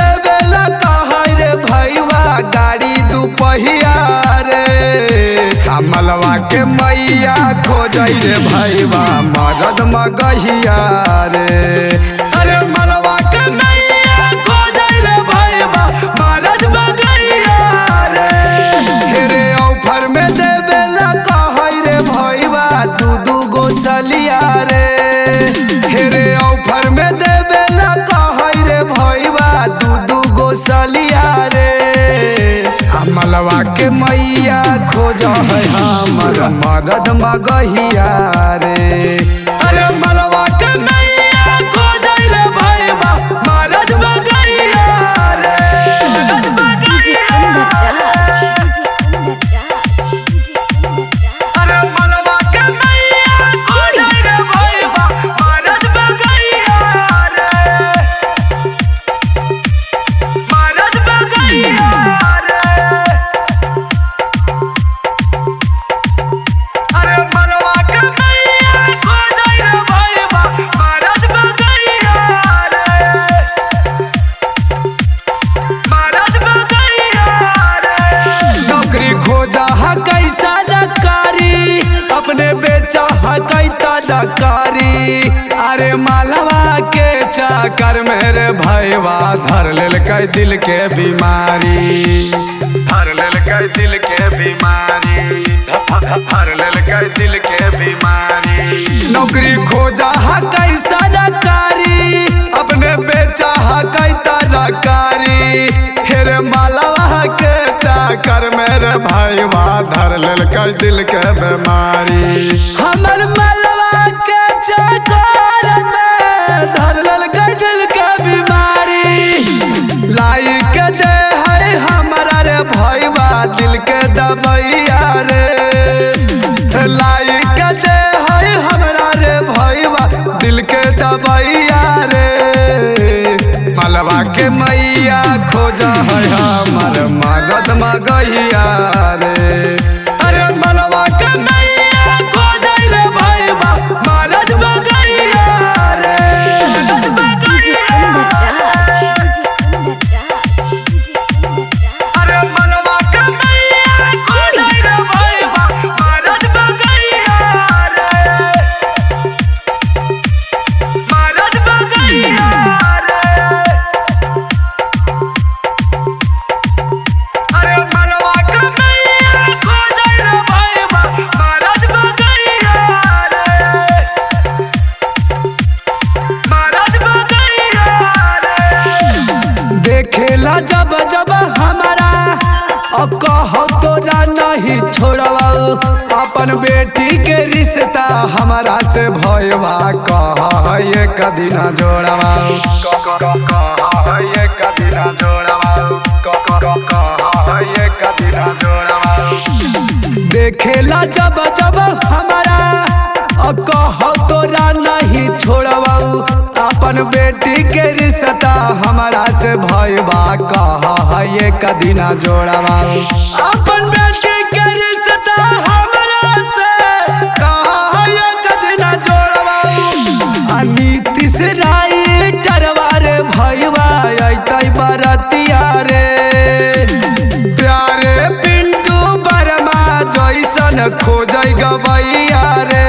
देवेला कहा रे भैया गाड़ी दुपहिया रे मलवा के मैया खोजई रे भैया मरद मगहिया रे। अरे मलवा के मैया खोजई रे भैया मरद मगहिया रे। हेरे ऑफर में देवेला कहा रे भैया दू गो सलिया रे। हेरे ऑफर में देवेला कहा रे भैया दू गो सलिया रे। मलवा के मैया खोज है हमर मरद मगहिया रे। अरे मलवा के मैया खोज रे भैया मरद मगहिया रे। अरे मलवा के मैया खोज रे भैया मरद मगहिया रे। मरद मगहिया अपने बेचा हकई तकारी। अरे मलवा के चाकर मेरे भैया धर लेल कई दिल के बीमारी। धर लेल कई दिल के बीमारी। धर लेल कई दिल के बीमारी। नौकरी खोजा हकई सरकारी अपने बेचा हकई तकारी। हेरे मलवा के चाकर मेरे भैया धर लेल कई दिल के बीमारी। हमर मलवा के चाकर में धर लेल कई दिल के बीमारी। लाई के दे है हमारा रे भैया दिल के दबैया रे। लाई के दे है हमारा रे भैया दिल के दबैया रे। मलवा के मैया खोजा है हमर मरद मगहिया रे। अरे मलवा के मैया खोजा रे भैया मरद मगहिया रे। अरे मलवा के मैया खोजा रे भैया मरद मगहिया रे। मरद मगहिया देखेला जब जब हमारा कहो तोरा नहीं छोड़वा। अपन बेटी के रिश्ता हमारा से भैया कह ये कदी ना जोड़वा। कह ये कदी ना जोड़वा। कह ये कदी ना जोड़वा। देखेला जब जब हमारा कहो तोरा नहीं छोड़वा। अपन बेटी के रिश्ता हमारा से भैया कह ये कदी ना जोड़वा। अपन बेटी के रिश्ता हमारा से कह ये कदी ना जोड़वा। नीतीश राय करवा रे भैया अतै बरतिया रे। प्यारे पिंटू वर्मा जैसन खोजै गवैया रे।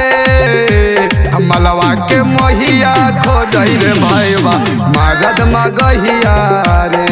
मलवा के मोहिया खोजै रे भैया मरद मगहिया रे।